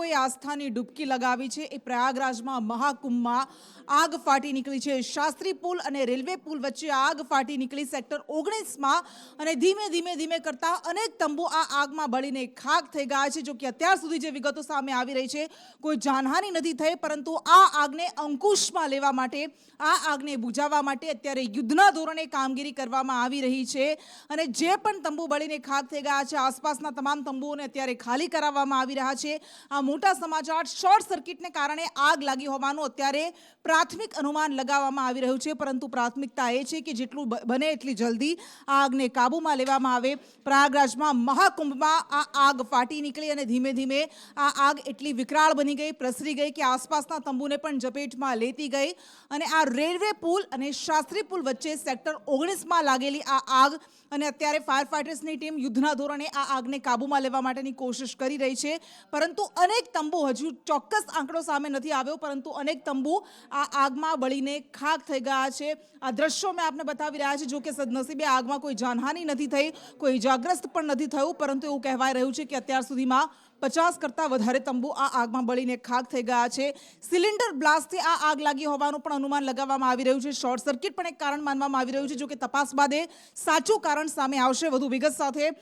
લોકોએ આસ્થાની ડૂબકી લગાવી છે એ પ્રયાગરાજમાં મહાકુંભમાં આગ ફાટી નીકળી છે। શાસ્ત્રી પુલ અને રેલવે પુલ વચ્ચે આગ ફાટી નીકળી સેક્ટર 19માં અને ધીમે ધીમે ધીમે કરતા અનેક તંબુ આ આગમાં બળીને ખાખ થઈ ગયા છે। જો કે અત્યાર સુધી જે વિગતો સામે આવી રહી છે કોઈ જાનહાનિ નથી થઈ, પરંતુ આ આગને અંકુશમાં લેવા માટે, આ આગને બુઝાવવા માટે અત્યારે યુદ્ધના ધોરણે કામગીરી કરવામાં આવી રહી છે અને જે પણ તંબુ બળીને ખાખ થઈ ગયા છે આસપાસના તમામ તંબુઓને અત્યારે ખાલી કરાવવામાં આવી રહ્યા છે। આ મોટા સમાચાર શોર્ટ સર્કિટને કારણે આગ લાગી હોવાનું અત્યારે પ્રાથમિક અનુમાન લગાવવામાં આવી રહ્યું છે, પરંતુ પ્રાથમિકતા એ છે કે જેટલું બને એટલી જલ્દી આ આગને કાબૂમાં લેવામાં આવે। પ્રયાગરાજમાં મહાકુંભમાં આ આગ ફાટી નીકળી અને ધીમે ધીમે આ આગ એટલી વિકરાળ બની ગઈ, પ્રસરી ગઈ કે આસપાસના તંબુને પણ ઝપેટમાં લેતી ગઈ અને આ રેલવે પુલ અને શાસ્ત્રી પુલ વચ્ચે સેક્ટર 19માં લાગેલી આ આગ અને અત્યારે ફાયર ફાઇટર્સની ટીમ યુદ્ધના ધોરણે આ આગને કાબૂમાં લેવા માટેની કોશિશ કરી રહી છે, પરંતુ અનેક તંબુ, હજુ ચોક્કસ આંકડો સામે નથી આવ્યો, પરંતુ અનેક તંબુ આ આગમાં બળીને ખાખ થઈ ગયા છે। આ દ્રશ્યો મેં આપને બતાવી રહ્યા છે। જો કે સદનસીબે આગમાં કોઈ જાનહાનિ નથી થઈ, કોઈ ઇજાગ્રસ્ત પણ નથી થયું, પરંતુ એવું કહેવાય રહ્યું છે કે અત્યાર સુધીમાં 50 કરતાં વધારે તંબુ આ આગમાં બળીને ખાખ થઈ ગયા છે। સિલિન્ડર બ્લાસ્ટથી આ આગ લાગી હોવાનું પણ અનુમાન લગાવવામાં આવી રહ્યું છે। શોર્ટ સર્કિટ પણ એક કારણ માનવામાં આવી રહ્યું છે। જો કે તપાસ બાદ સાચું કારણ સામે આવશે। વધુ વિગત સાથે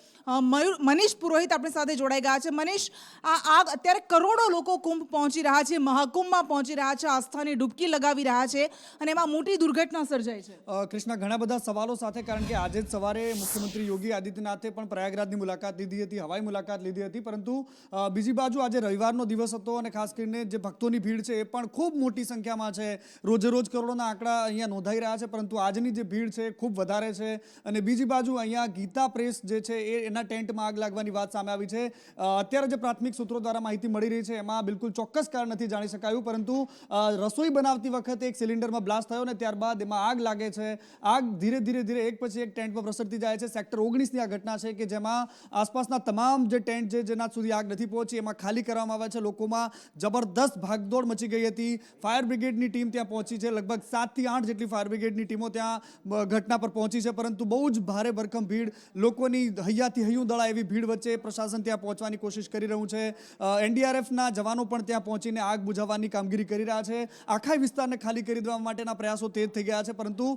મનીષ પુરોહિત આપણી સાથે જોડાઈ ગયા છે। મનીષ, આ આગ અત્યારે કરોડો લોકો કુંભ પહોંચી રહ્યા છે, મહાકુંભમાં પહોંચી રહ્યા છે, આસ્થાની ડૂબકી લગાવી રહ્યા છે અને એમાં મોટી દુર્ઘટના સર્જાઈ છે। કૃષ્ણા, ઘણા બધા સવાલો સાથે, કારણ કે આજે જ સવારે મુખ્યમંત્રી યોગી આદિત્યનાથે પણ પ્રયાગરાજની મુલાકાત લીધી હતી, હવાઈ મુલાકાત લીધી હતી, પરંતુ બીજી બાજુ આજે રવિવારનો દિવસ હતો અને ખાસ કરીને જે ભક્તોની ભીડ છે એ પણ ખૂબ મોટી સંખ્યામાં છે। રોજે રોજ કરોડોના આંકડા અહીંયા નોંધાઈ રહ્યા છે, પરંતુ આજની જે ભીડ છે ખૂબ વધારે છે। અને બીજી બાજુ અહીંયા ગીતા પ્રેસ જે છે એના ટેન્ટમાં આગ લાગવાની વાત સામે આવી છે। અત્યારે જે પ્રાથમિક સૂત્રો દ્વારા માહિતી મળી રહી છે એમાં બિલકુલ ચોક્કસ કારણ નથી જાણી શકાયું, પરંતુ રસોઈ બનાવતી વખતે એક સિલિન્ડરમાં બ્લાસ્ટ થયો ને ત્યારબાદ એમાં આગ લાગે છે। આગ ધીરે ધીરે ધીરે એક પછી એક ટેન્ટ પર પ્રસરતી જાય છે। સેક્ટર 19ની આ ઘટના છે કે જેમાં આસપાસના તમામ જે ટેન્ટ છે જેના સુધી આગ નથી પહોંચી એમાં ખાલી કરવામાં આવે છે। લોકોમાં જબરદસ્ત ભાગદોડ મચી ગઈ હતી। ફાયર બ્રિગેડની ટીમ ત્યાં પહોંચી છે, લગભગ 7 થી 8 જેટલી ફાયર બ્રિગેડની ટીમો ત્યાં ઘટના પર પહોંચી છે, પરંતુ બહુ જ ભારે ભરખમ ભીડ, લોકોની હૈયાથી હૈયું દળાય એવી ભીડ વચ્ચે પ્રશાસન ત્યાં પહોંચવાની કોશિશ કરી રહ્યું છે। એનડીઆરએફના જવાનો પણ ત્યાં પહોંચીને આગ બુઝાવવાની કામગીરી કરી રહ્યા છે। આખા વિસ્તારને ખાલી કરી દેવા માટેના પ્રયાસો તેજ થઈ ગયા છે, પરંતુ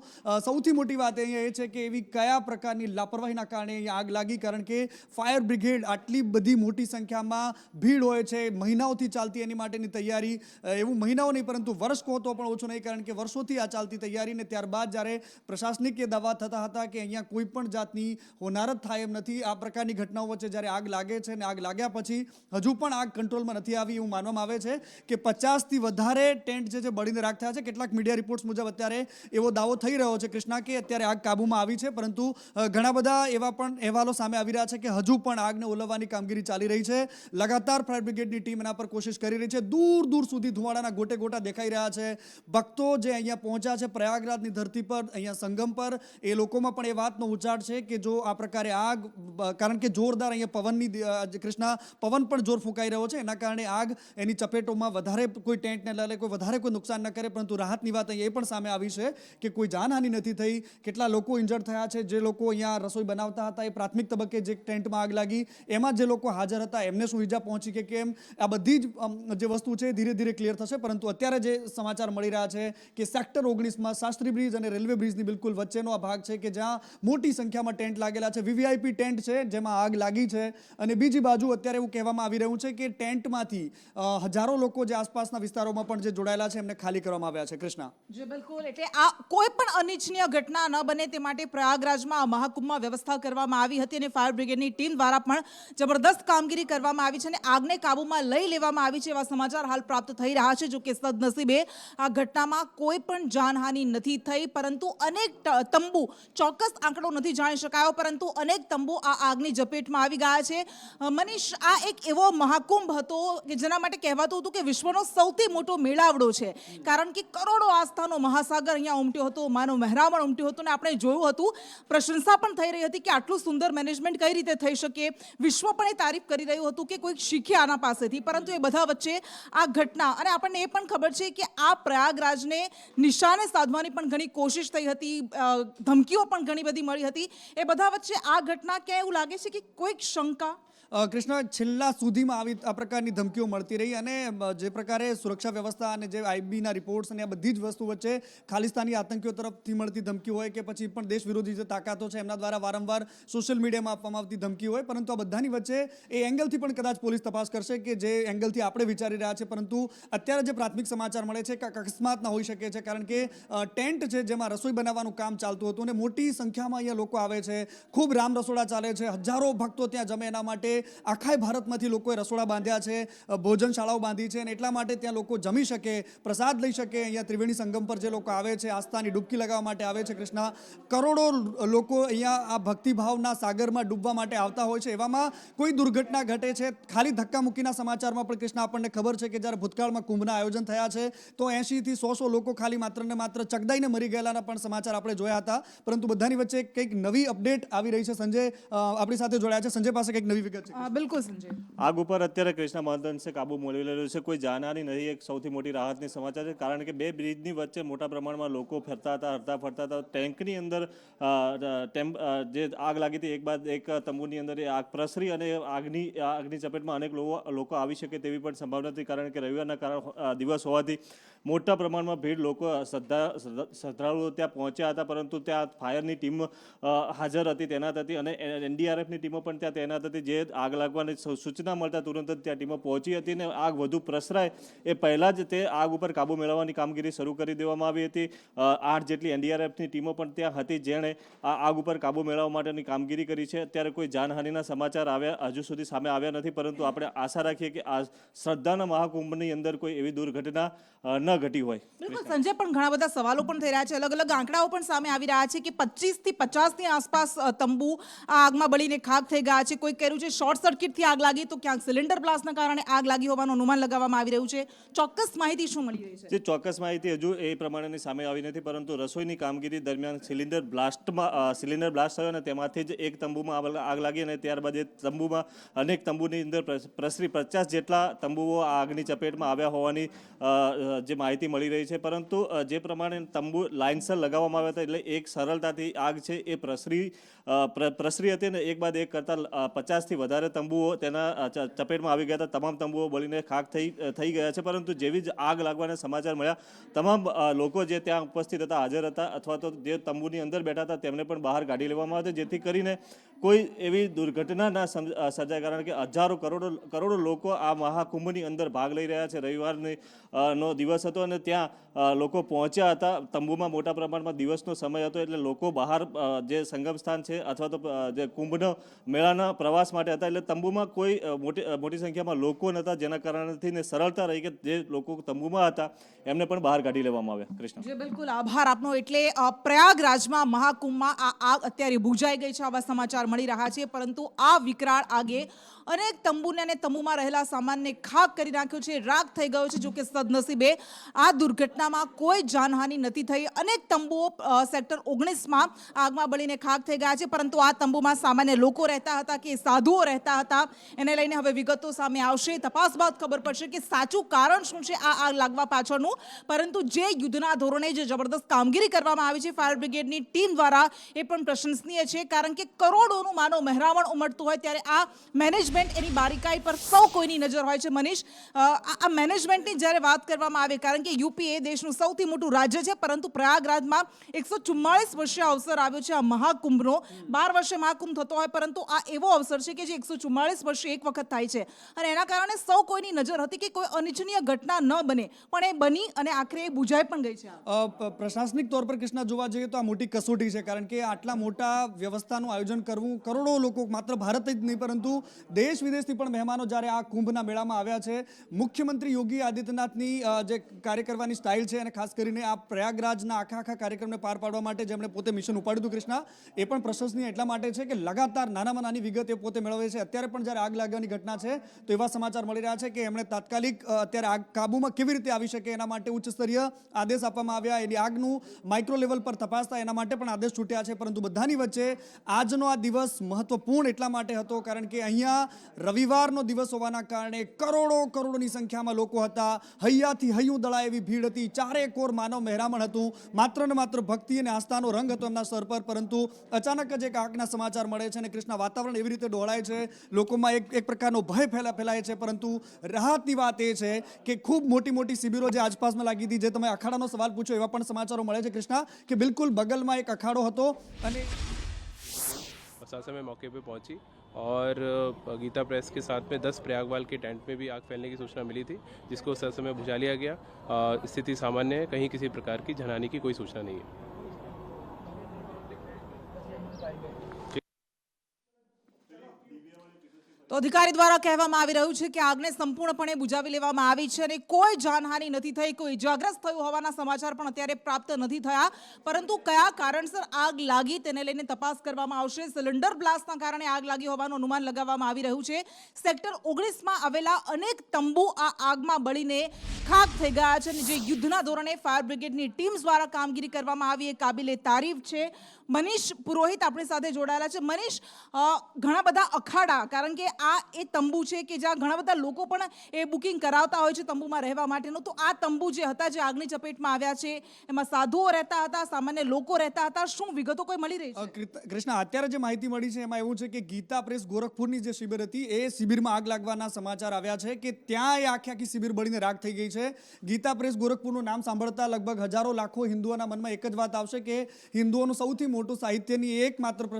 સૌથી મોટી વાત અહીંયા એ છે કે એવી કયા પ્રકારની લાપરવાહીના કારણે અહીંયા આગ લાગી, કારણ કે ફાયર બ્રિગેડ આટલી બધી મોટી સંખ્યામાં ભીડ હોય છે, મહિનાઓથી ચાલતી એની માટેની તૈયારી, એવું મહિનાઓ નહીં પરંતુ વર્ષ કહો તો પણ ઓછું નહીં, કારણ કે વર્ષોથી આ ચાલતી તૈયારી ને ત્યારબાદ જ્યારે પ્રશાસનિક એ દાવા થતા હતા કે અહીંયા કોઈ પણ જાતની હોનારત થાય એમ નથી, આ પ્રકારની ઘટનાઓ વચ્ચે જ્યારે આગ લાગે છે અને આગ લાગ્યા પછી હજુ પણ આગ કંટ્રોલમાં નથી આવી એવું માનવામાં આવે છે કે 50થી વધારે ટેન્ટ જે બળીને રાખ થયા છે। કેટલાક મીડિયા રિપોર્ટ્સ મુજબ અત્યારે એવો દાવો થઈ રહ્યો છે કૃષ્ણા કે અત્યારે આગ કાબૂમાં આવી છે, પરંતુ ઘણા બધા એવા પણ અહેવાલો સામે આવી રહ્યા છે કે હજુ પણ આગને ઓલવવાની કામગીરી ચાલી રહી છે। લગાતાર ફાયર બ્રિગેડની ટીમ એના પર કોશિશ કરી રહી છે। દૂર દૂર સુધી ધુમાડાના ગોટે ગોટા દેખાઈ રહ્યા છે। ભક્તો જે અહીંયા પહોંચ્યા છે પ્રયાગરાજની ધરતી પર, અહીંયા સંગમ પર, એ લોકોમાં પણ એ વાતનો ઉચ્ચાર છે કે જો આ પ્રકારે આગ, કારણ કે જોરદાર અહીંયા પવનની કૃષ્ણા પવન પણ જોર ફૂંકાઈ રહ્યો છે, એના કારણે આગ એની ચપેટોમાં વધારે કોઈ ટેન્ટને લડે, કોઈ વધારે કોઈ નુકસાન ન કરે, પરંતુ રાહતની વાત અહીંયા એ પણ સામે આવી છે કે કોઈ જાનહાનિ નથી થઈ। કેટલા લોકો ઇન્જર્ડ થયા છે, જે લોકો અહીંયા રસોઈ બનાવતા હતા એ પ્રાથમિક તબક્કે જે ટેન્ટમાં આગ લાગી એમાં જે લોકો હાજર હતા એમને શું ઈજા પહોંચી કે કેમ, આ બધી જ જે વસ્તુ છે ધીરે ધીરે ક્લિયર થશે, પરંતુ અત્યારે જે સમાચાર મળી રહ્યા છે કે સેક્ટર 19માં શાસ્ત્રી બ્રિજ અને રેલવે બ્રિજની બિલકુલ વચ્ચેનો આ ભાગ છે કે જ્યાં મોટી સંખ્યામાં ટેન્ટ લાગેલા છે, વીવીઆઈપી ટેન્ટ છે જેમાં આગ લાગી છે। અને બીજી બાજુ અત્યારે એવું કહેવામાં આવી રહ્યું છે કે ટેન્ટમાંથી હજારો લોકો જે આસપાસના વિસ્તારોમાં પણ જે જોડાયેલા છે એમને ખાલી કરવામાં આવ્યા છે। કૃષ્ણા, જી બિલકુલ, એટલે આ કોઈ પણ અનિચ્છનીય ઘટના ન બને તે માટે પ્રયાગરાજમાં મહાકુંભમાં વ્યવસ્થા કરવામાં આવી હતી અને ફાયર બ્રિગેડની ટીમ દ્વારા પણ જબરદસ્ત કામગીરી કરવામાં આવી છે અને આગને કાબૂમાં લઈ લેવામાં આવી છે એવા સમાચાર હાલ પ્રાપ્ત થઈ રહ્યા છે। જો કે સદનસીબે આ ઘટનામાં કોઈ પણ જાનહાનિ નથી થઈ, પરંતુ અનેક તંબુ, ચોક્કસ આંકડો નથી જાણી શકાયો, પરંતુ અનેક તંબુ આ આગની ઝપેટમાં આવી ગયા છે। મનીષ, આ એક એવો મહાકુંભ હતો કે જેના માટે કહેવાતું હતું કે વિશ્વનો સૌથી મોટો મેળાવડો છે, કારણ કે કરોડો આસ્થાનો મહાસાગર અહીંયા ઉમટ્યો હતો, માનવ મહેરામણ ઉમટ્યું હતું અને આપણે જોયું હતું, પ્રશંસા પણ થઈ રહી હતી કે આટલું સુંદર મેનેજમેન્ટ કઈ રીતે થઈ શકે, વિશ્વ પણ એ તારીફ કરી રહ્યું હતું કે કોઈક શીખે આના પાસેથી, પરંતુ એ બધા વચ્ચે આ ઘટના, અને આપણને એ પણ ખબર છે કે આ પ્રયાગરાજને નિશાને સાધવાની પણ ઘણી કોશિશ થઈ હતી, ધમકીઓ પણ ઘણી બધી મળી હતી, એ બધા વચ્ચે આ ઘટના ક્યાં એવું લાગે છે કે કોઈક શંકા કૃષ્ણ, છેલ્લા સુધીમાં આવી આ પ્રકારની ધમકીઓ મળતી રહી અને જે પ્રકારે સુરક્ષા વ્યવસ્થા અને જે આઈબીના રિપોર્ટ્સ અને આ બધી જ વસ્તુ વચ્ચે ખાલિસ્તાની આતંકીઓ તરફથી મળતી ધમકી હોય કે પછી પણ દેશ વિરોધી જે તાકાતો છે એમના દ્વારા વારંવાર સોશિયલ મીડિયામાં આપવામાં આવતી ધમકી હોય, પરંતુ આ બધાની વચ્ચે એ એંગલથી પણ કદાચ પોલીસ તપાસ કરશે કે જે એંગલથી આપણે વિચારી રહ્યા છે, પરંતુ અત્યારે જે પ્રાથમિક સમાચાર મળે છે કે અકસ્માત ના હોઈ શકે છે, કારણ કે ટેન્ટ છે જેમાં રસોઈ બનાવવાનું કામ ચાલતું હતું અને મોટી સંખ્યામાં અહીંયા લોકો આવે છે, ખૂબ રામ રસોડા ચાલે છે, હજારો ભક્તો ત્યાં જમે, એના માટે આખા ભારતમાંથી લોકોએ રસોડા બાંધ્યા છે, ભોજનશાળાઓ બાંધી છે અને એટલા માટે ત્યાં લોકો જમી શકે, પ્રસાદ લઈ શકે. અહીંયા ત્રિવેણી સંગમ પર જે લોકો આવે છે, આસ્થાની ડૂબકી લગાવવા માટે આવે છે કૃષ્ણા, કરોડો લોકો અહીંયા આ ભક્તિભાવના સાગરમાં ડૂબવા માટે આવતા હોય છે. એવામાં કોઈ દુર્ઘટના ઘટે છે, ખાલી ધક્કા મૂકીના સમાચારમાં પણ કૃષ્ણા આપણને ખબર છે કે જ્યારે ભૂતકાળમાં કુંભના આયોજન થયા છે તો 80 થી 100 લોકો ખાલી માત્ર ને માત્ર ચકદાઈને મરી ગયેલાના પણ સમાચાર આપણે જોયા હતા, પરંતુ બધાની વચ્ચે કંઈક નવી અપડેટ આવી રહી છે. સંજય આપણી સાથે જોડાયા છે. સંજય પાસે કંઈક નવી વિગત છે. બિલકુલ સંજય. આગ ઉપર અત્યારે કૃષ્ણા મહદઅંશે કાબુ મેળવી રહ્યો છે. કોઈ જાનહાની નહીં, એક સૌથી મોટી રાહતની સમાચાર છે, કારણ કે બે બ્રિજની વચ્ચે મોટા પ્રમાણમાં લોકો ફરતા હતા, હરતા ફરતા હતા. ટેન્કની અંદર જે આગ લાગી હતી, એક બાદ એક તંબુની અંદર એ આગ પ્રસરી અને આગની ચપેટમાં અનેક લોકો આવી શકે તેવી પણ સંભાવના હતી, કારણ કે રવિવારના દિવસ હોવાથી મોટા પ્રમાણમાં ભીડ, લોકો શ્રદ્ધાળુઓ ત્યાં પહોંચ્યા હતા, પરંતુ ત્યાં ફાયરની ટીમ હાજર હતી, તૈનાત હતી અને એનડીઆરએફની ટીમો પણ ત્યાં તૈનાત હતી. જે આગ લાગવાની સૂચના મળતા તુરંત જ ત્યાં ટીમો પહોંચી હતી અને આગ વધુ પ્રસરાય એ પહેલાં જ તે આગ ઉપર કાબૂ મેળવવાની કામગીરી શરૂ કરી દેવામાં આવી હતી. 8 જેટલી એનડીઆરએફની ટીમો પણ ત્યાં હતી, જેણે આ આગ ઉપર કાબૂ મેળવવા માટેની કામગીરી કરી છે. અત્યારે કોઈ જાનહાનિના સમાચાર હજુ સુધી સામે આવ્યા નથી, પરંતુ આપણે આશા રાખીએ કે આ શ્રદ્ધાના મહાકુંભની અંદર કોઈ એવી દુર્ઘટના ન ઘટી હોય. બિલકુલ સંજય, પણ ઘણા બધા સવાલો પણ થઈ રહ્યા છે, અલગ અલગ આંકડાઓ પણ સામે આવી રહ્યા છે કે 25 થી 50 ની આસપાસ તંબુ આ આગમાં બળીને ખાખ થઈ ગયા છે. કોઈ કહ્યું છે શોર્ટ સર્કિટથી આગ લાગી, તો ક્યાંક સિલિન્ડર બ્લાસ્ટના કારણે આગ લાગી હોવાનું અનુમાન લગાવવામાં આવી રહ્યું છે. ચોક્કસ માહિતી શું મળી રહી છે? જે ચોક્કસ માહિતી હજુ એ પ્રમાણેની સામે આવી નથી, પરંતુ રસોઈની કામગીરી દરમિયાન સિલિન્ડર બ્લાસ્ટ થયો અને તેમાંથી જ એક તંબુમાં આગ લાગી અને ત્યારબાદ એ તંબુમાં અનેક તંબુની અંદર પ્રસરી 50 જેટલા તંબુઓ આગની ચપેટમાં આવ્યા હોવાની જે માહિતી મળી રહી છે. પરંતુ જે પ્રમાણે તંબુ લાઇનસર લગાવવામાં આવ્યા હતા, એટલે એક સરળતાથી આગ છે એ પ્રસરી હતી અને એક બાદ એક કરતાં 50 થી વધારે તંબુઓ તેના ચપેટમાં આવી ગયા હતા. તમામ તંબુઓ બળીને ખાખ થઈ ગયા છે, પરંતુ જેવી જ આગ લાગવાના સમાચાર મળ્યા, તમામ લોકો જે ત્યાં ઉપસ્થિત હતા, હાજર હતા, અથવા તો જે તંબુની અંદર બેઠા હતા, તેમને પણ બહાર કાઢી લેવામાં આવ્યા, જેથી કરીને કોઈ એવી દુર્ઘટના ના સર્જાય, કારણ કે હજારો કરોડો લોકો આ મહાકુંભની અંદર ભાગ લઈ રહ્યા છે. રવિવારની નો દિવસ હતો અને ત્યાં લોકો પહોંચ્યા હતા. તંબુમાં મોટા પ્રમાણમાં દિવસનો સમય હતો, એટલે લોકો બહાર જે સંગમ સ્થાન છે અથવા તો જે કુંભનો મેળાના પ્રવાસ માટે હતા, એટલે તંબુમાં કોઈ મોટી સંખ્યામાં લોકો નહોતા, જેના કારણથી સરળતા રહી કે જે લોકો તંબુમાં હતા એમને પણ બહાર કાઢી લેવામાં આવ્યા. કૃષ્ણ જી બિલકુલ, આભાર આપનો. એટલે પ્રયાગરાજમાં મહાકુંભમાં આ આગ અત્યારે બુઝાઈ ગઈ છે, આવા સમાચાર મળી રહ્યા છે, પરંતુ આ વિકરાળ આગે અનેક તંબુને અને તંબુમાં રહેલા સામાનને ખાક કરી નાખ્યો છે, રાખ થઈ ગયો છે. જો કે સદનસીબે આ દુર્ઘટનામાં કોઈ જાનહાનિ નથી થઈ. અનેક તંબુઓ સેક્ટર 19માં આગમાં બળીને ખાક થઈ ગયા છે, પરંતુ આ તંબુમાં સામાન્ય લોકો રહેતા હતા કે સાધુઓ રહેતા હતા, એને લઈને હવે વિગતો સામે આવશે. તપાસ બાદ ખબર પડશે કે સાચું કારણ શું છે આ આગ લાગવા પાછળનું. પરંતુ જે યુદ્ધના ધોરણે જે જબરદસ્ત કામગીરી કરવામાં આવી છે ફાયર બ્રિગેડની ટીમ દ્વારા, એ પણ પ્રશંસનીય છે, કારણ કે કરોડોનું માનવ મહેરામણ ઉમટતું હોય ત્યારે આ મેનેજમેન્ટ, એની બારીકાઈ પર સૌ કોઈની નજર હોય છે. મનીષ, આ મેનેજમેન્ટની જ્યારે વાત કરવામાં આવે, કારણ કે યુપી એ દેશનું સૌથી મોટું રાજ્ય છે, પરંતુ પ્રયાગરાજમાં 144 વર્ષે અવસર આવ્યો છે આ મહાકુંભનો. 12 વર્ષે મહાકુંભ થતો હોય, પરંતુ આ એવો અવસર છે કે જે 144 વર્ષે એક વખત થાય છે, અને એના કારણે સૌ કોઈની નજર હતી કે કોઈ અનિચ્છનીય ઘટના ન બને, પણ એ બની અને આખરે એ બુઝાઈ પણ ગઈ છે. પ્રશાસનિક તौर પર કૃષ્ણા જોવા જઈએ તો આ મોટી કસોટી છે, કારણ કે આટલા મોટા વ્યવસ્થાનું આયોજન કરવું, કરોડો લોકો, માત્ર ભારત જ નહીં પરંતુ દેશ વિદેશથી પણ મહેમાનો જ્યારે આ કુંભના મેળામાં આવ્યા છે. મુખ્યમંત્રી યોગી આદિત્યનાથની જે કાર્ય કરવાની સ્ટાઇલ છે, અને ખાસ કરીને આ પ્રયાગરાજના આખા કાર્યક્રમને પાર પાડવા માટે જેમણે પોતે મિશન ઉપાડ્યું હતું કૃષ્ણા, એ પણ પ્રશંસનીય એટલા માટે છે કે લગાતાર નાનામાં નાની વિગત એ પોતે મેળવે છે. અત્યારે પણ જ્યારે આગ લાગવાની ઘટના છે તો એવા સમાચાર મળી રહ્યા છે કે એમણે તાત્કાલિક અત્યારે આગ કાબૂમાં કેવી રીતે આવી શકે એના માટે ઉચ્ચ સ્તરીય આદેશ આપવામાં આવ્યા. એની આગનું માઇક્રો લેવલ પર તપાસ થાય એના માટે પણ આદેશ છૂટ્યા છે. પરંતુ બધાની વચ્ચે આજનો આ દિવસ મહત્વપૂર્ણ એટલા માટે હતો કારણ કે અહીંયા રવિવારનો દિવસ હોવાના કારણે કરોડોની સંખ્યામાં લોકો હતા. હૈયાથી હૈયું દળાય એવી ભીડ હતી. ચારેકોર માનવ મહેરામણ હતું. માત્ર ને માત્ર ભક્તિ અને આસ્થાનો રંગ હતો એમના સર પર. પરંતુ અચાનક જ એક આગના સમાચાર મળે છે અને કૃષ્ણ વાતાવરણ એવી રીતે ડોળાય છે, લોકોમાં એક પ્રકારનો ભય ફેલાય છે. પરંતુ રાહતની વાત એ છે કે ખૂબ મોટી શિબિરો જે આસપાસમાં લાગી હતી, જે તમે અખાડાનો સવાલ પૂછો એવા પણ સમાચારો મળે છે કૃષ્ણા, કે બિલકુલ બગલમાં એક અખાડો હતો અને प्रशासन में मौके पे पहुंची और गीता प्रेस के साथ में 10 प्रयागवाल के टेंट में भी आग फैलने की सूचना मिली थी, जिसको उस समय बुझा लिया गया. स्थिति सामान्य है, कहीं किसी प्रकार की जनहानि की कोई सूचना नहीं है. તો અધિકારી દ્વારા કહેવામાં આવી રહ્યું છે કે આગને સંપૂર્ણપણે બુઝાવી લેવામાં આવી છે અને કોઈ જાનહાનિ નથી થઈ, કોઈ ઇજાગ્રસ્ત થયું હોવાના સમાચાર પણ અત્યારે પ્રાપ્ત નથી થયા. પરંતુ કયા કારણસર આગ લાગી તેને લઈને તપાસ કરવામાં આવશે. સિલિન્ડર બ્લાસ્ટના કારણે આગ લાગી હોવાનું અનુમાન લગાવવામાં આવી રહ્યું છે. સેક્ટર 19માં આવેલા અનેક તંબુ આ આગમાં બળીને ખાખ થઈ ગયા છે અને જે યુદ્ધના ધોરણે ફાયર બ્રિગેડની ટીમ દ્વારા કામગીરી કરવામાં આવી એ કાબિલે તારીફ છે. મનીષ પુરોહિત આપણી સાથે જોડાયેલા છે. મનીષ, ઘણા બધા અખાડા, કારણ કે આ એ તંબુ છે કે જ્યાં ઘણા બધા લોકો પણ એ બુકિંગ કરાવતા હોય છે તંબુમાં રહેવા માટેનું. તો આ તંબુ જે હતા જે આગની ચપેટમાં આવ્યા છે, એમાં સાધુઓ રહેતા હતા, સામાન્ય લોકો રહેતા હતા, શું વિગતો કોઈ મળી રહી છે? કૃષ્ણા, અત્યારે જે માહિતી મળી છે એમાં એવું છે કે ગીતા પ્રેસ ગોરખપુરની જે શિબિર હતી એ શિબિરમાં આગ લાગવાના સમાચાર આવ્યા છે કે ત્યાં એ આખી શિબિર બળીને રાખ થઈ ગઈ છે. ગીતા પ્રેસ ગોરખપુરનું નામ સાંભળતા લગભગ હજારો લાખો હિન્દુઓના મનમાં એક જ વાત આવશે કે હિન્દુઓનું સૌથી મોટું સાહિત્યની એકમાત્ર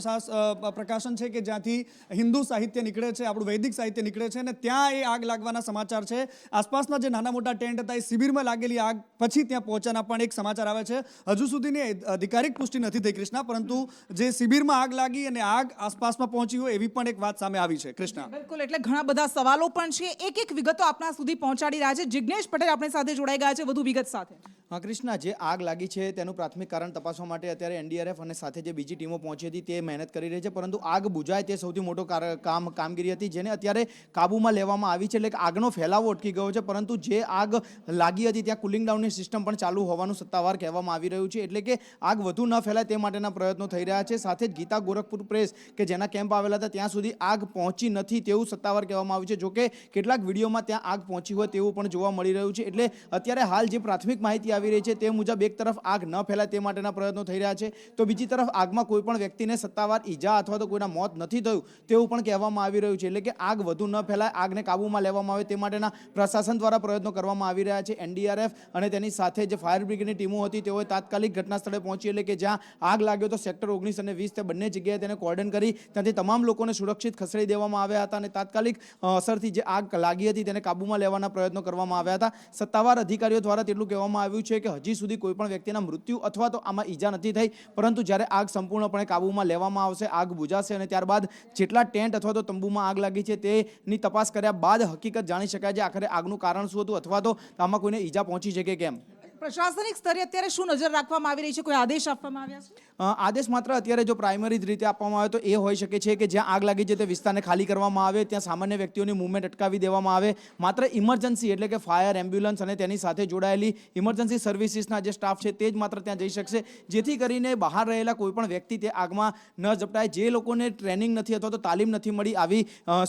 પ્રકાશન છે કે જ્યાંથી હિન્દુ સાહિત્ય નીકળે છે, આપણું વૈદિક સાહિત્ય નીકળે છે, અને ત્યાં એ આગ લાગવાના સમાચાર છે. આસપાસના જે નાના મોટા ટેન્ટ હતા એ શિબિરમાં લાગેલી આગ પછી ત્યાં પહોંચ્યાના પણ એક સમાચાર આવે છે. હજુ સુધીની અધિકારિક પુષ્ટિ નથી થઈ કૃષ્ણા, પરંતુ જે શિબિરમાં આગ લાગી અને આગ આસપાસમાં પહોંચી હોય એવી પણ એક વાત સામે આવી છે કૃષ્ણા. બિલકુલ, એટલે ઘણા બધા સવાલો પણ છે. એક વિગતો આપના સુધી પહોંચાડી રહ્યા છે જિગ્નેશ પટેલ આપણી સાથે જોડાઈ ગયા છે વધુ વિગત સાથે. હા કૃષ્ણા, જે આગ લાગી છે તેનું પ્રાથમિક કારણ તપાસવા માટે અત્યારે એનડીઆરએફ અને સાથે જે બીજી ટીમો પહોંચી હતી તે મહેનત કરી રહી છે. પરંતુ આગ બુઝાય તે સૌથી મોટો કામગીરી હતી, જેને અત્યારે કાબૂમાં લેવામાં આવી છે. એટલે કે આગનો ફેલાવો અટકી ગયો છે. પરંતુ જે આગ લાગી હતી ત્યાં કુલિંગ ડાઉનની સિસ્ટમ પણ ચાલુ હોવાનું સત્તાવાર કહેવામાં આવી રહ્યું છે. એટલે કે આગ વધુ ન ફેલાય તે માટેના પ્રયત્નો થઈ રહ્યા છે. સાથે જ ગીતા ગોરખપુર પ્રેસ કે જેના કેમ્પ આવેલા હતા ત્યાં સુધી આગ પહોંચી નથી તેવું સત્તાવાર કહેવામાં આવ્યું છે. જોકે કેટલાક વિડીયોમાં ત્યાં આગ પહોંચી હોય તેવું પણ જોવા મળી રહ્યું છે. એટલે અત્યારે હાલ જે પ્રાથમિક માહિતી આવી રહી છે તે મુજબ એક તરફ આગ ન ફેલાય તે માટેના પ્રયત્નો થઈ રહ્યા છે, તો બીજી તરફ આગમાં કોઈ પણ વ્યક્તિને સત્તાવાર ઈજા અથવા તો કોઈના મોત નથી થયું તેવું પણ કહેવામાં આવી રહ્યું છે. એટલે કે આગ વધુ ન ફેલાય, આગને કાબૂમાં લેવામાં આવે તે માટેના પ્રશાસન દ્વારા પ્રયત્નો કરવામાં આવી રહ્યા છે. એનડીઆરએફ અને તેની સાથે જે ફાયર બ્રિગેડની ટીમો હતી તેઓએ તાત્કાલિક ઘટના સ્થળે પહોંચી, એટલે કે જ્યાં આગ લાગ્યો તો સેક્ટર 19 અને 20 તે બંને જગ્યાએ તેને કોર્ડન કરી ત્યાંથી તમામ લોકોને સુરક્ષિત ખસેડી દેવામાં આવ્યા હતા અને તાત્કાલિક અસરથી જે આગ લાગી હતી તેને કાબૂમાં લેવાના પ્રયત્નો કરવામાં આવ્યા હતા. સત્તાવાર અધિકારીઓ દ્વારા તેટલું કહેવામાં આવ્યું છે કે હજી સુધી કોઈ પણ વ્યક્તિના મૃત્યુ અથવા તો આમાં ઈજા નથી થઈ. પરંતુ જ્યારે આગ સંપૂર્ણપણે કાબૂમાં લેવામાં આવશે, આગ બુઝાશે અને ત્યારબાદ જેટલા ટેન્ટ અથવા તો તંબુમાં આગ લાગી છે તેની તપાસ કર્યા બાદ હકીકત જાણી શકાય છે આખરે આગનું કારણ શું હતું અથવા તો આમાં કોઈને ઈજા પહોંચી છે કે કેમ. પ્રશાસનિક સ્તરે અત્યારે શું નજર રાખવામાં આવી રહી છે? કોઈ આદેશ આપવામાં આવ્યા છે? આદેશ માત્ર અત્યારે જો પ્રાઇમરી રીતે આપવામાં આવે તો એ હોઈ શકે છે કે જ્યાં આગ લાગી છે તે વિસ્તારને ખાલી કરવામાં આવે, ત્યાં સામાન્ય વ્યક્તિઓની મૂવમેન્ટ અટકાવી દેવામાં આવે. માત્ર ઇમરજન્સી એટલે કે ફાયર, એમ્બ્યુલન્સ અને તેની સાથે જોડાયેલી ઇમરજન્સી સર્વિસીસના જે સ્ટાફ છે તે જ માત્ર ત્યાં જઈ શકશે, જેથી કરીને બહાર રહેલા કોઈ પણ વ્યક્તિ તે આગમાં ન ઝપટાય. જે લોકોને ટ્રેનિંગ નથી અથવા તો તાલીમ નથી મળી આવી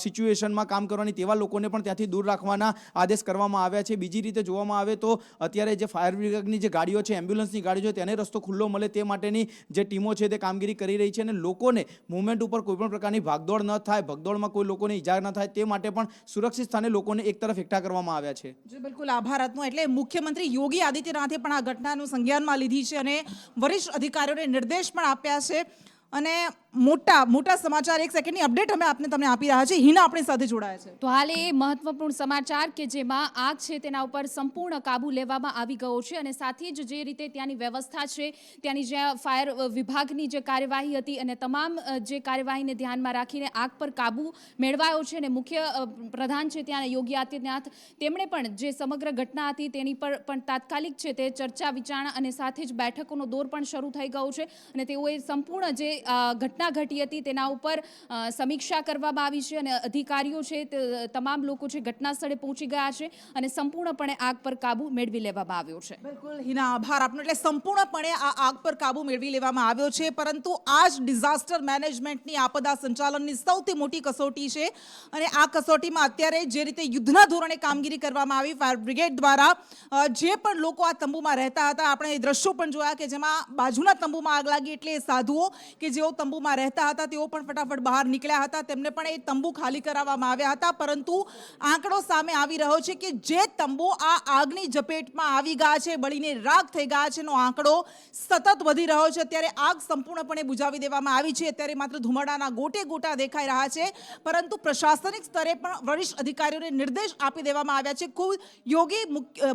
સિચ્યુએશનમાં કામ કરવાની, તેવા લોકોને પણ ત્યાંથી દૂર રાખવાના આદેશ કરવામાં આવ્યા છે. બીજી રીતે જોવામાં આવે તો અત્યારે જે ફાયર બ્રિગેડની જે ગાડીઓ છે, એમ્બ્યુલન્સની ગાડીઓ છે, તેને રસ્તો ખુલ્લો મળે તે માટેની જે ટીમો છે તે કામગીરી કરી રહી છે અને લોકોને મૂવમેન્ટ ઉપર કોઈ પણ પ્રકારની ભાગદોડ ન થાય, ભગદોડમાં કોઈ લોકોને ઈજા ન થાય તે માટે પણ સુરક્ષિત સ્થાને લોકોને એક તરફ એકઠા કરવામાં આવ્યા છે. જી બિલકુલ, આભાર આપનો. એટલે મુખ્યમંત્રી યોગી આદિત્યનાથે પણ આ ઘટનાનું સંજ્ઞાનમાં લીધી છે અને વરિષ્ઠ અધિકારીઓને નિર્દેશ પણ આપ્યા છે. અને મોટા સમાચાર, એક સેકન્ડની અપડેટ અમે તમને આપી રહ્યા છીએ. હિના આપણી સાથે જોડાયા છે. તો હાલ એ મહત્વપૂર્ણ સમાચાર કે જેમાં આગ છે તેના ઉપર સંપૂર્ણ કાબુ લેવામાં આવી ગયો છે અને સાથે જ જે રીતે ત્યાંની વ્યવસ્થા છે, ત્યાંની જ્યાં ફાયર વિભાગની જે કાર્યવાહી હતી અને તમામ જે કાર્યવાહીને ધ્યાનમાં રાખીને આગ પર કાબુ મેળવાયો છે અને મુખ્ય પ્રધાન છે ત્યાં યોગી આદિત્યનાથ, તેમણે પણ જે સમગ્ર ઘટના હતી તેની પર પણ તાત્કાલિક છે તે ચર્ચા વિચારણા અને સાથે જ બેઠકોનો દોર પણ શરૂ થઈ ગયો છે અને તેઓએ સંપૂર્ણ જે ઘટના ઘટના ઘટી હતી તેના ઉપર સમીક્ષા કરવામાં આવી છે અને અધિકારીઓ છે તે તમામ લોકો છે ઘટના સ્થળે પહોંચી ગયા છે અને સંપૂર્ણપણે આગ પર કાબુ મેળવી લેવામાં આવ્યો છે. બિલકુલ હિના, આભાર આપનો. એટલે સંપૂર્ણપણે આ આગ પર કાબુ મેળવી લેવામાં આવ્યો છે, પરંતુ આ જ ડિઝાસ્ટર મેનેજમેન્ટની, આપદા સંચાલનની સૌથી મોટી કસોટી છે. અને આ કસોટીમાં અત્યારે જે રીતે યુદ્ધના ધોરણે કામગીરી કરવામાં આવી ફાયર બ્રિગેડ દ્વારા, જે પણ લોકો આ તંબુમાં રહેતા હતા, આપણે એ દ્રશ્યો પણ જોયા કે જેમાં બાજુના તંબુમાં આગ લાગી એટલે સાધુઓ કે જેઓ તંબુમાં રહેતા હતા તેઓ પણ ફટાફટ બહાર નીકળ્યા હતા, તેમને પણ એ તંબુ ખાલી કરાવવામાં આવ્યા હતા. પરંતુ આંકડો સામે આવી રહ્યો છે કે જે તંબુ આ આગની ઝપેટમાં આવી ગયા છે, બળીને રાખ થઈ ગયા છે, એનો આંકડો સતત વધી રહ્યો છે. અત્યારે આગ સંપૂર્ણપણે બુઝાવી દેવામાં આવી છે. અત્યારે માત્ર ધુમાડાના ગોટે ગોટા દેખાઈ રહ્યા છે, પરંતુ પ્રશાસનિક સ્તરે પણ વરિષ્ઠ અધિકારીઓને નિર્દેશ આપી દેવામાં આવ્યા છે.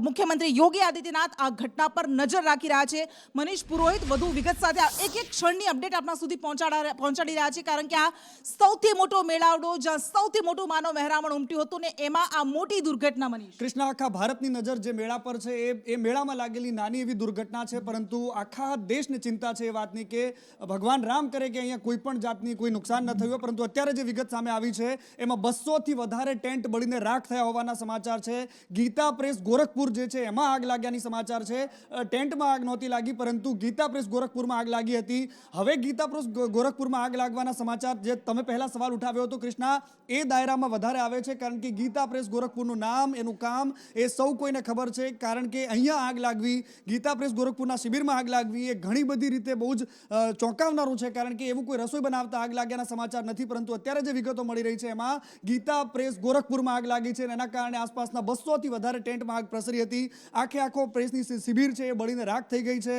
મુખ્યમંત્રી યોગી આદિત્યનાથ આ ઘટના પર નજર રાખી રહ્યા છે. મનીષ પુરોહિત વધુ વિગત સાથે એક એક ક્ષણની અપડેટ આપના સુધી પહોંચાડી રહ્યા છે, કારણ કે આ સૌથી મોટો મેળાવડો, જ્યાં સૌથી મોટું માનવ મહેરામણ ઉમટ્યું હતું ને એમાં આ મોટી દુર્ઘટના. મનીષ, કૃષ્ણા, આખા ભારતની નજર જે મેળા પર છે એ મેળામાં લાગેલી નાની એવી દુર્ઘટના છે, પરંતુ આખા દેશને ચિંતા છે એ વાતની કે ભગવાન રામ કરે કે અહીંયા કોઈ પણ જાતની કોઈ નુકસાન ન થયું. પરંતુ અત્યારે જે વિગત સામે આવી છે એમાં 200થી વધારે ટેન્ટ બળીને રાખ થયા હોવાના સમાચાર છે. ગીતા પ્રેસ ગોરખપુર જે છે એમાં આગ લાગ્યાની સમાચાર છે. ટેન્ટમાં આગ નહોતી લાગી, પરંતુ ગીતા પ્રેસ ગોરખપુરમાં આગ લાગી હતી. હવે ગીતા પ્રેસ ગોરખપુરમાં આગ લાગવાના સમાચાર જે તમે પહેલા સવાલ ઉઠાવ્યો હતો કૃષ્ણા, એ દાયરામાં વધારે આવે છે, કારણ કે ગીતા પ્રેસ ગોરખપુરનું નામ, એનું કામ એ સૌ કોઈને ખબર છે. કારણ કે અહીંયા આગ લાગવી, ગીતા પ્રેસ ગોરખપુરના શિબિરમાં આગ લાગવી, એ ઘણી બધી રીતે બહુ જ ચોંકાવનારું છે, કારણ કે એવું કોઈ રસોઈ બનાવતા આગ લાગ્યાના સમાચાર નથી. પરંતુ અત્યારે જે વિગતો મળી રહી છે એમાં ગીતા પ્રેસ ગોરખપુરમાં આગ લાગી છે અને એના કારણે આસપાસના 200થી વધારે ટેન્ટમાં આગ પ્રસરી હતી. આખો પ્રેસની શિબિર છે એ બળીને રાખ થઈ ગઈ છે.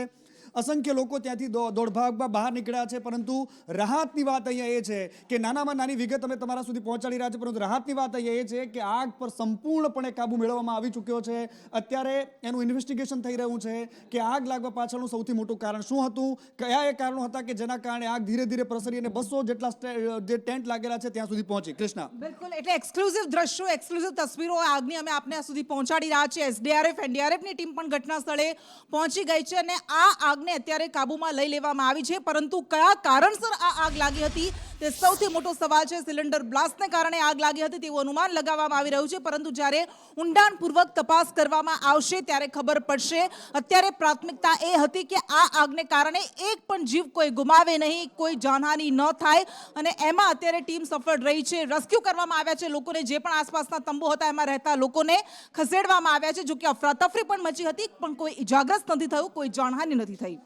અસંખ્ય લોકો ત્યાંથી દોડભાગમાં બહાર નીકળ્યા છે. પરંતુ રાહતની વાત અહીંયા એ છે કે નાનામાં નાની વિગત અમે તમારા સુધી પહોંચાડી રહ્યા છે, પરંતુ રાહતની વાત અહીંયા એ છે કે આગ પર સંપૂર્ણપણે કાબુ મેળવવામાં આવી ચૂક્યો છે. અત્યારે એનું ઇન્વેસ્ટિગેશન થઈ રહ્યું છે કે આગ લાગવા પાછળનું સૌથી મોટું કારણ શું હતું, કયા એ કારણો હતા કે જેના કારણે આગ ધીરે ધીરે પ્રસરી અને 200 જેટલા જે ટેન્ટ લાગેલા છે ત્યાં સુધી પહોંચી. કૃષ્ણા, બિલકુલ, એટલે એક્સક્લુઝિવ દ્રશ્યો, એક્સક્લુઝિવ તસવીરો આગની અમે આપને સુધી પહોંચાડી રહ્યા છીએ. એસડીઆરએફ, એનડીઆરએફની ટીમ પણ ઘટના સ્થળે પહોંચી ગઈ છે અને આ આગને અત્યારે કાબૂમાં લઈ લેવામાં આવી છે. પરંતુ કયા કારણસર આ આગ લાગી હતી તે સૌથી મોટો સવાલ છે. સિલિન્ડર બ્લાસ્ટને કારણે આગ લાગી હતી તેવું અનુમાન લગાવવામાં આવી રહ્યું છે, પરંતુ જ્યારે ઊંડાણપૂર્વક તપાસ કરવામાં આવશે ત્યારે ખબર પડશે. અત્યારે પ્રાથમિકતા એ હતી કે આ આગને કારણે એક પણ જીવ કોઈ ગુમાવે નહીં, કોઈ જાનહાનિ ન થાય, અને એમાં અત્યારે ટીમ સફળ રહી છે. રેસ્ક્યુ કરવામાં આવ્યા છે લોકોને, જે પણ આસપાસના તંબુ હતા એમાં રહેતા લોકોને ખસેડવામાં આવ્યા છે. જો કે અફરાતફરી પણ મચી હતી, પણ કોઈ ઇજાગ્રસ્ત નથી થયું, કોઈ જાનહાનિ નથી થઈ.